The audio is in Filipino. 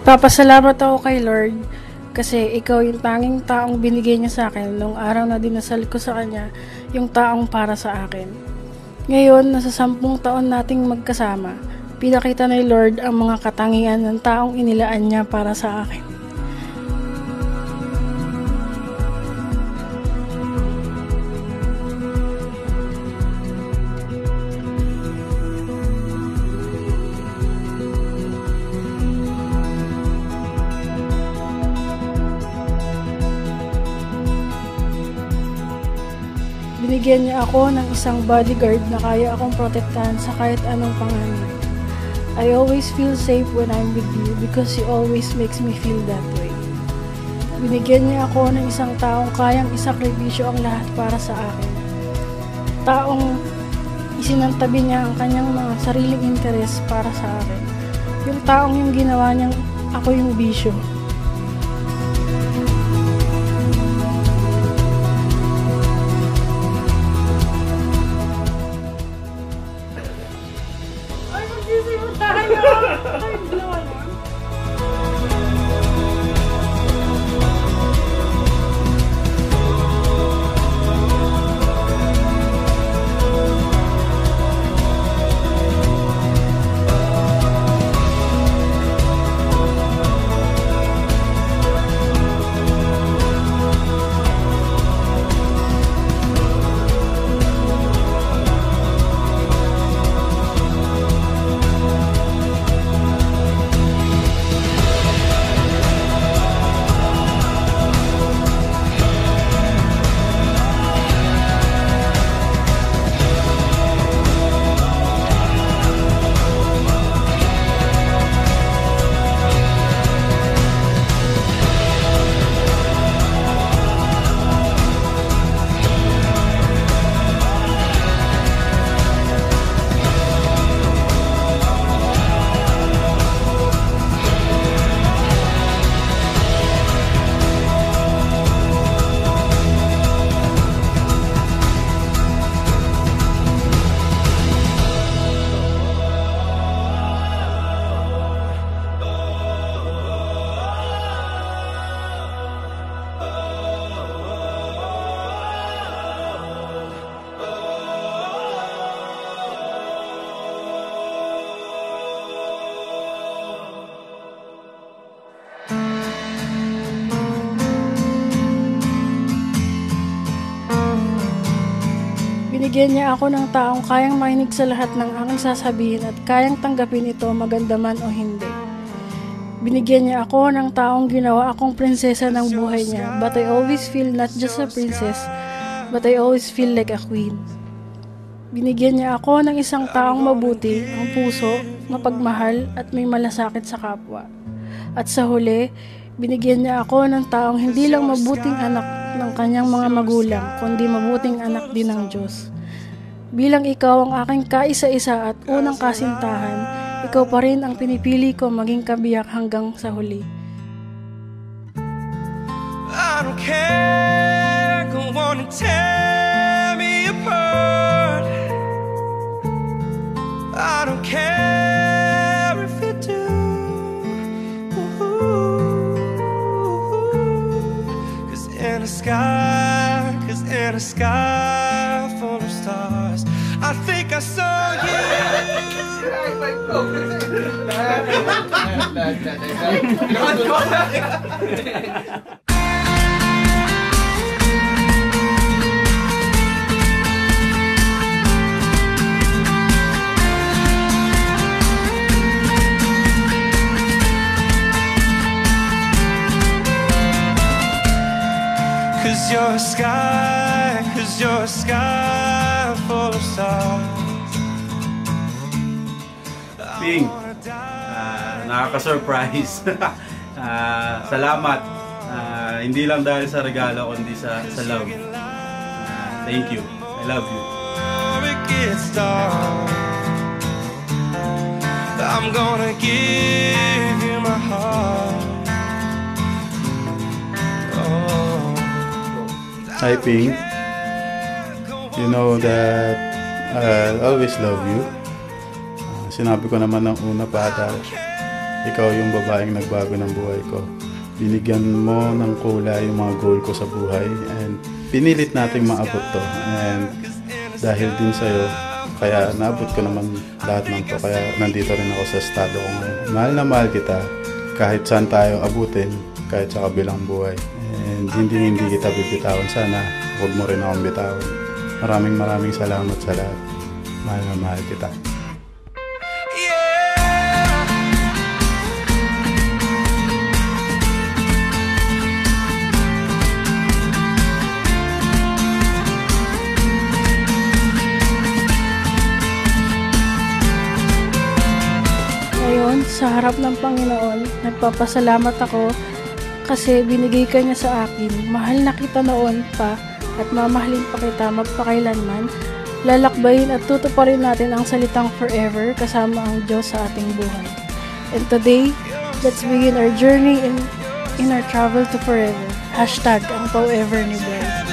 Nagpapasalamat ako kay Lord kasi ikaw yung tanging taong binigay niya sa akin nung araw na dinasal ko sa kanya yung taong para sa akin. Ngayon, nasa 10 taon nating magkasama, pinakita ni Lord ang mga katangian ng taong inilaan niya para sa akin. Binigyan niya ako ng isang bodyguard na kaya akong protektahan sa kahit anong panganib. I always feel safe when I'm with you because he always makes me feel that way. Binigyan niya ako ng isang taong kayang isakripisyo ang lahat para sa akin. Taong isinantabi niya ang kanyang mga sariling interes para sa akin. Yung taong yung ginawa niyang ako yung bisyo. Binigyan niya ako ng taong kayang makinig sa lahat ng aking sasabihin at kayang tanggapin ito maganda man o hindi. Binigyan niya ako ng taong ginawa akong prinsesa ng buhay niya, but I always feel not just a princess, but I always feel like a queen. Binigyan niya ako ng isang taong mabuti, ang puso, mapagmahal at may malasakit sa kapwa. At sa huli, binigyan niya ako ng taong hindi lang mabuting anak ng kanyang mga magulang, kundi mabuting anak din ng Diyos. Bilang ikaw ang aking kaisa-isa at unang kasintahan, ikaw pa rin ang pinipili ko maging kabiyak hanggang sa huli. I don't care, go on and tear me apart. I don't care if you do. Cause in a sky full of stars, I think I saw you. Cause you're a sky full of stars. Ping, nakaka-surprise. Salamat. Hindi lang dahil sa regalo, kundi sa love. Thank you. I love you. I'm gonna give you my heart. Hi Ping, you know that I always love you. Sinabi ko naman ng una pa ata, ikaw yung babaeng nagbago ng buhay ko. Binigyan mo ng kulay yung mga goal ko sa buhay, and pinilit nating maabot to. And dahil din sa'yo, kaya naabot ko naman lahat ng to. Kaya nandito rin ako sa estado ko ngayon. Mahal na mahal kita kahit saan tayo abutin, kahit sa kabilang buhay. And hindi kita bibitawan. Sana huwag mo rin akong bitawan. Maraming salamat sa lahat. Mahal na mahal kita. Ngayon, sa harap ng Panginoon, nagpapasalamat ako kasi binigay ka niya sa akin. Mahal na kita noon pa at mamahalin pa kita magpakailanman. Lalakbayin at tutuparin natin ang salitang forever kasama ang Diyos sa ating buhay. And today, let's begin our journey in our travel to forever. #ang forever ni Bryce.